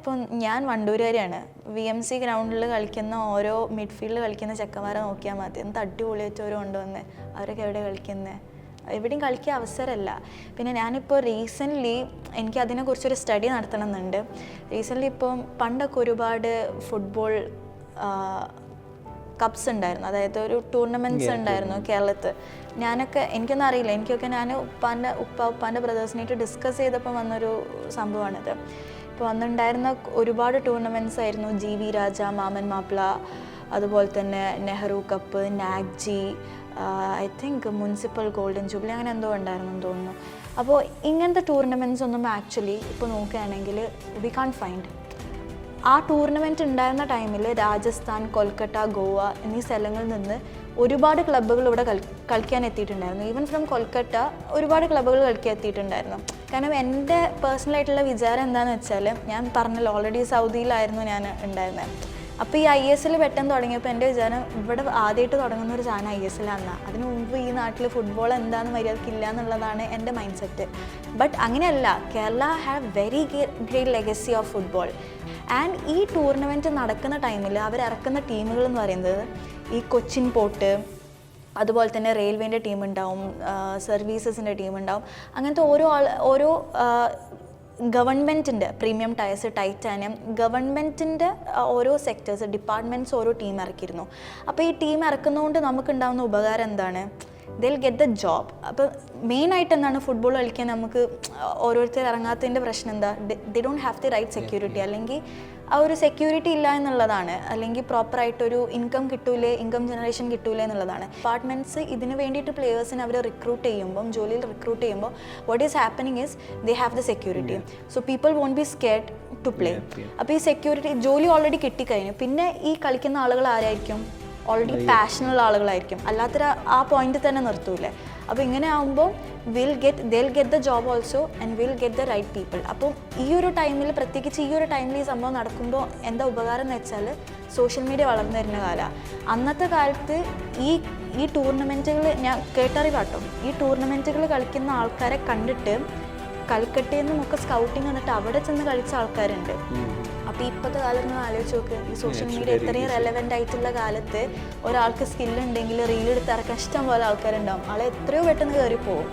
ഇപ്പം ഞാൻ വണ്ടൂരുകാരിയാണ്. VMC ഗ്രൗണ്ടിൽ കളിക്കുന്ന ഓരോ മിഡ്ഫീൽഡിൽ കളിക്കുന്ന ചെക്കന്മാരെ നോക്കിയാൽ മതി, എന്ത് അടിപൊളിയായിട്ടവരും കൊണ്ടുവന്ന്. അവരൊക്കെ എവിടെ കളിക്കുന്നത്? എവിടെയും കളിക്കാൻ അവസരമല്ല. പിന്നെ ഞാനിപ്പോൾ റീസെൻ്റ്ലി എനിക്ക് അതിനെക്കുറിച്ചൊരു സ്റ്റഡി നടത്തണമെന്നുണ്ട്. റീസെൻ്റ്ലി ഇപ്പം പണ്ടൊക്കെ ഒരുപാട് ഫുട്ബോൾ കപ്സ് ഉണ്ടായിരുന്നു, അതായത് ഒരു ടൂർണമെൻറ്റ്സ് ഉണ്ടായിരുന്നു കേരളത്തിൽ. എനിക്കൊന്നും അറിയില്ല, ഞാൻ ഉപ്പാൻ്റെ ബ്രദേഴ്സിനായിട്ട് ഡിസ്കസ് ചെയ്തപ്പോൾ വന്നൊരു സംഭവമാണിത്. ഇപ്പോൾ അന്നുണ്ടായിരുന്ന ഒരുപാട് ടൂർണമെൻറ്റ്സ് ആയിരുന്നു. GV രാജ, മാമൻ മാപ്പിള, അതുപോലെ തന്നെ Nehru cup, Nagjee, I think municipal golden jubilee, അങ്ങനെ എന്തോ ഉണ്ടായിരുന്നു തോന്നുന്നു. അപ്പോൾ ഇങ്ങനത്തെ ടൂർണമെൻറ്റ്സ് ഒന്നും ആക്ച്വലി ഇപ്പോൾ നോക്കുകയാണെങ്കിൽ വി കാൺ ഫൈൻഡ്. ആ ടൂർണമെൻറ്റ് ഉണ്ടായിരുന്ന ടൈമിൽ രാജസ്ഥാൻ, കൊൽക്കത്ത, ഗോവ എന്നീ സ്ഥലങ്ങളിൽ നിന്ന് ഒരുപാട് ക്ലബ്ബുകൾ ഇവിടെ കളിക്കാൻ എത്തിയിട്ടുണ്ടായിരുന്നു. ഈവൻ ഫ്രം കൊൽക്കത്ത ഒരുപാട് ക്ലബ്ബുകൾ കളിക്കാൻ എത്തിയിട്ടുണ്ടായിരുന്നു. കാരണം എൻ്റെ പേഴ്സണലായിട്ടുള്ള വിചാരം എന്താണെന്ന് വെച്ചാൽ, ഞാൻ പറഞ്ഞല്ലോ ഓൾറെഡി സൗദിയിലായിരുന്നു ഞാൻ ഉണ്ടായിരുന്നത്. അപ്പോൾ ഈ ISL പെട്ടെന്ന് തുടങ്ങിയപ്പോൾ എൻ്റെ വിചാരം ഇവിടെ ആദ്യമായിട്ട് തുടങ്ങുന്ന ഒരു സാധനം ISL ആണെന്നാണ്. അതിന് മുമ്പ് ഈ നാട്ടിൽ ഫുട്ബോൾ എന്താണെന്ന് മര്യാദക്കില്ല എന്നുള്ളതാണ് എൻ്റെ മൈൻഡ് സെറ്റ്. ബട്ട് അങ്ങനെയല്ല, Kerala have very great legacy of football. And ഈ ടൂർണമെൻറ്റ് നടക്കുന്ന ടൈമിൽ അവരിറക്കുന്ന ടീമുകൾ എന്ന് പറയുന്നത് ഈ കൊച്ചിൻ പോർട്ട്, അതുപോലെ തന്നെ റെയിൽവേൻ്റെ ടീമുണ്ടാവും, സർവീസസിൻ്റെ ടീമുണ്ടാവും. അങ്ങനത്തെ ഓരോ ഗവൺമെൻറ്റിൻ്റെ പ്രീമിയം ടയർസ്, ടൈറ്റാനിയം, ഗവൺമെൻറ്റിൻ്റെ ഓരോ സെക്ടേഴ്സ്, ഡിപ്പാർട്ട്മെൻറ്റ്സ് ഓരോ ടീം ഇറക്കിയിരുന്നു. അപ്പോൾ ഈ ടീം ഇറക്കുന്നതുകൊണ്ട് നമുക്കുണ്ടാകുന്ന ഉപകാരം എന്താണ്? they'll get the job. അപ്പോൾ മെയിനായിട്ട് എന്താണ് ഫുട്ബോൾ കളിക്കാൻ നമുക്ക് ഓരോരുത്തർ ഇറങ്ങാത്തതിൻ്റെ പ്രശ്നം എന്താ? they don't have the right security. അല്ലെങ്കിൽ ആ ഒരു സെക്യൂരിറ്റി ഇല്ല എന്നുള്ളതാണ്. അല്ലെങ്കിൽ പ്രോപ്പറായിട്ടൊരു ഇൻകം ജനറേഷൻ കിട്ടൂലേ എന്നുള്ളതാണ്. ഡിപ്പാർട്ട്മെൻറ്റ്സ് ഇതിന് വേണ്ടിയിട്ട് പ്ലെയേഴ്സിനെ അവർ ജോലിയിൽ റിക്രൂട്ട് ചെയ്യുമ്പോൾ what is happening is they have the security. So people won't be scared to play. അപ്പോൾ ഈ സെക്യൂരിറ്റി ജോലി ഓൾറെഡി കിട്ടിക്കഴിഞ്ഞു. പിന്നെ ഈ കളിക്കുന്ന ആളുകൾ ആരായിരിക്കും? ഓൾറെഡി പാഷനുള്ള ആളുകളായിരിക്കും, അല്ലാത്തൊരു ആ പോയിന്റ് തന്നെ നിർത്തൂലേ. അപ്പോൾ ഇങ്ങനെ ആകുമ്പോൾ they'll get the job also and we'll get the right people. അപ്പോൾ ഈ ഒരു ടൈമിൽ, പ്രത്യേകിച്ച് ഈ ഒരു ടൈമിൽ ഈ സംഭവം നടക്കുമ്പോൾ എന്താ ഉപകാരം എന്ന് വെച്ചാൽ, സോഷ്യൽ മീഡിയ വളർന്നു വരുന്ന കാലമാണ്. അന്നത്തെ കാലത്ത് ഈ ടൂർണമെൻറ്റുകൾ, ഞാൻ കേട്ടറിവാട്ടോ, ഈ ടൂർണമെൻറ്റുകൾ കളിക്കുന്ന ആൾക്കാരെ കണ്ടിട്ട് കൽക്കട്ടയിൽ നിന്നൊക്കെ സ്കൗട്ടിങ് വന്നിട്ട് അവിടെ ചെന്ന് കളിച്ച ആൾക്കാരുണ്ട്. അപ്പോൾ ഇപ്പോഴത്തെ കാലം ഒന്ന് ആലോചിച്ച് നോക്ക്, ഈ സോഷ്യൽ മീഡിയ ഇത്രയും റെലവൻ്റ് ആയിട്ടുള്ള കാലത്ത് ഒരാൾക്ക് സ്കില്ലുണ്ടെങ്കിൽ റീലെടുത്ത് ഇറക്കാൻ ഇഷ്ടം പോലെ ആൾക്കാരുണ്ടാവും. ആളെ എത്രയോ പെട്ടെന്ന് കയറി പോകും.